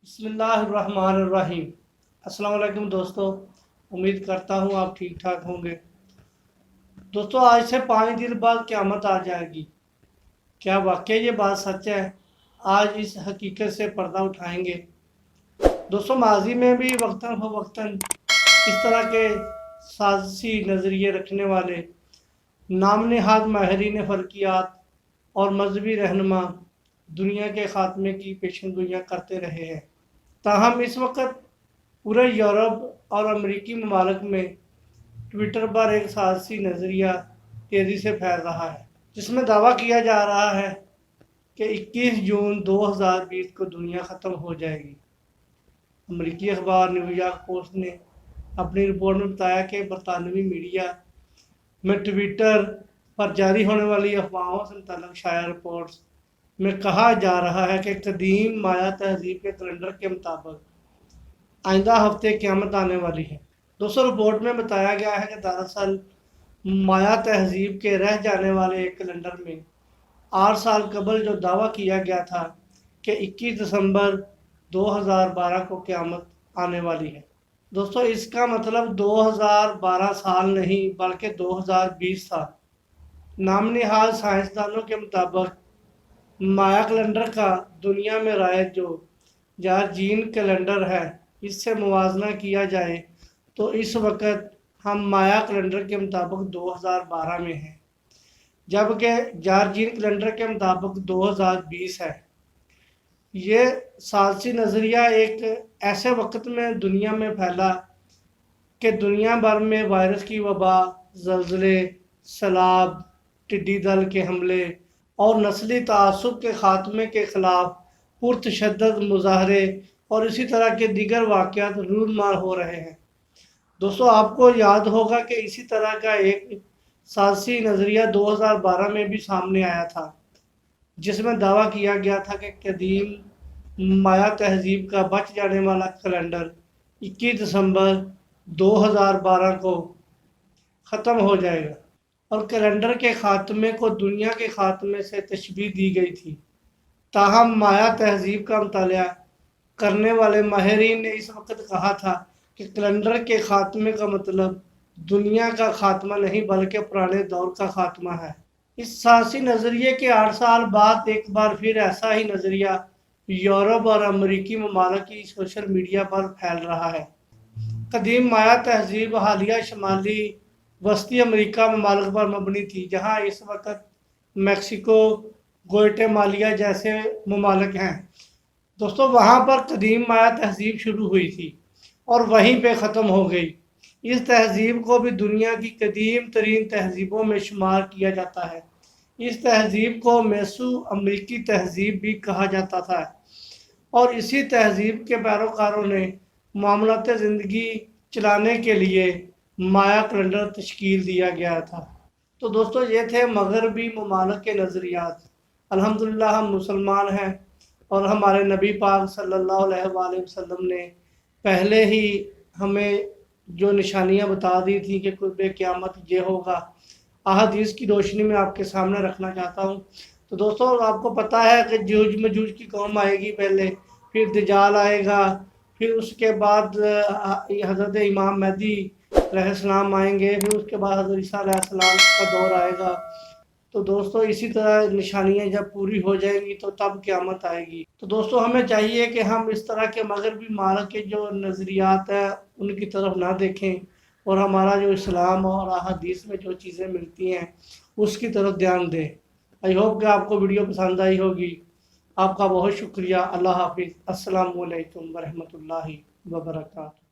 بسم اللہ الرحمن الرحیم۔ السلام علیکم دوستو، امید کرتا ہوں آپ ٹھیک ٹھاک ہوں گے۔ دوستو، آج سے 5 دن بعد قیامت آ جائے گی۔ کیا واقعی یہ بات سچ ہے؟ آج اس حقیقت سے پردہ اٹھائیں گے۔ دوستو، ماضی میں بھی وقتاً فوقتاً اس طرح کے سازشی نظریے رکھنے والے نام نہاد ماہرین فلکیات اور مذہبی رہنما دنیا کے خاتمے کی پیشن گوئیاں کرتے رہے ہیں۔ تاہم اس وقت پورے یورپ اور امریکی ممالک میں ٹویٹر پر ایک سازشی نظریہ تیزی سے پھیل رہا ہے، جس میں دعویٰ کیا جا رہا ہے کہ 21 جون 2020 کو دنیا ختم ہو جائے گی۔ امریکی اخبار نیو یارک پوسٹ نے اپنی رپورٹ میں بتایا کہ برطانوی میڈیا میں ٹویٹر پر جاری ہونے والی افواہوں سے متعلق شائع رپورٹس میں کہا جا رہا ہے کہ قدیم مایا تہذیب کے کیلنڈر کے مطابق آئندہ ہفتے قیامت آنے والی ہے۔ دوسرے رپورٹ میں بتایا گیا ہے کہ دراصل مایا تہذیب کے رہ جانے والے ایک کیلنڈر میں 8 سال قبل جو دعویٰ کیا گیا تھا کہ 21 دسمبر 2012 کو قیامت آنے والی ہے۔ دوستو، اس کا مطلب 2012 سال نہیں بلکہ 2020 تھا۔ نام نہاد سائنسدانوں کے مطابق مایا کیلنڈر کا دنیا میں رائج جو جارجین کیلنڈر ہے، اس سے موازنہ کیا جائے تو اس وقت ہم مایا کیلنڈر کے مطابق 2012 میں ہیں، جبکہ جارجین کیلنڈر کے مطابق 2020 ہے۔ یہ سازشی نظریہ ایک ایسے وقت میں دنیا میں پھیلا کہ دنیا بھر میں وائرس کی وبا، زلزلے، سیلاب، ٹڈی دل کے حملے اور نسلی تعصب کے خاتمے کے خلاف پرتشدد مظاہرے اور اسی طرح کے دیگر واقعات رونمار ہو رہے ہیں۔ دوستو، آپ کو یاد ہوگا کہ اسی طرح کا ایک سازشی نظریہ 2012 میں بھی سامنے آیا تھا، جس میں دعویٰ کیا گیا تھا کہ قدیم مایا تہذیب کا بچ جانے والا کیلنڈر 21 دسمبر 2012 کو ختم ہو جائے گا، اور کیلنڈر کے خاتمے کو دنیا کے خاتمے سے تشبیہ دی گئی تھی۔ تاہم مایا تہذیب کا مطالعہ کرنے والے ماہرین نے اس وقت کہا تھا کہ کیلنڈر کے خاتمے کا مطلب دنیا کا خاتمہ نہیں بلکہ پرانے دور کا خاتمہ ہے۔ اس سازشی نظریے کے 8 سال بعد ایک بار پھر ایسا ہی نظریہ یورپ اور امریکی ممالک کی سوشل میڈیا پر پھیل رہا ہے۔ قدیم مایا تہذیب حالیہ شمالی وسطی امریکہ ممالک پر مبنی تھی، جہاں اس وقت میکسیکو، گوئٹے-مالا جیسے ممالک ہیں۔ دوستو، وہاں پر قدیم مایا تہذیب شروع ہوئی تھی اور وہیں پہ ختم ہو گئی۔ اس تہذیب کو بھی دنیا کی قدیم ترین تہذیبوں میں شمار کیا جاتا ہے۔ اس تہذیب کو میسو امریکی تہذیب بھی کہا جاتا تھا، اور اسی تہذیب کے پیروکاروں نے معاملات زندگی چلانے کے لیے مایا کیلنڈر تشکیل دیا گیا تھا۔ تو دوستو، یہ تھے مغربی ممالک کے نظریات۔ الحمدللہ ہم مسلمان ہیں، اور ہمارے نبی پاک صلی اللہ علیہ وآلہ وسلم نے پہلے ہی ہمیں جو نشانیاں بتا دی تھیں کہ قرب قیامت یہ ہوگا، احادیث کی روشنی میں آپ کے سامنے رکھنا چاہتا ہوں۔ تو دوستو، آپ کو پتہ ہے کہ یوج مجوج کی قوم آئے گی پہلے، پھر دجال آئے گا، پھر اس کے بعد حضرت امام مہدی علیہ السلام آئیں گے، پھر اس کے بعد حضرت عیسیٰ علیہ السلام کا دور آئے گا۔ تو دوستو، اسی طرح نشانیاں جب پوری ہو جائیں گی تو تب قیامت آئے گی۔ تو دوستو، ہمیں چاہیے کہ ہم اس طرح کے مغربی ممالک کے جو نظریات ہیں ان کی طرف نہ دیکھیں، اور ہمارا جو اسلام اور احادیث میں جو چیزیں ملتی ہیں اس کی طرف دھیان دیں۔ آئی ہوپ کہ آپ کو ویڈیو پسند آئی ہوگی۔ آپ کا بہت شکریہ۔ اللہ حافظ۔ السلام علیکم ورحمۃ اللہ وبرکاتہ۔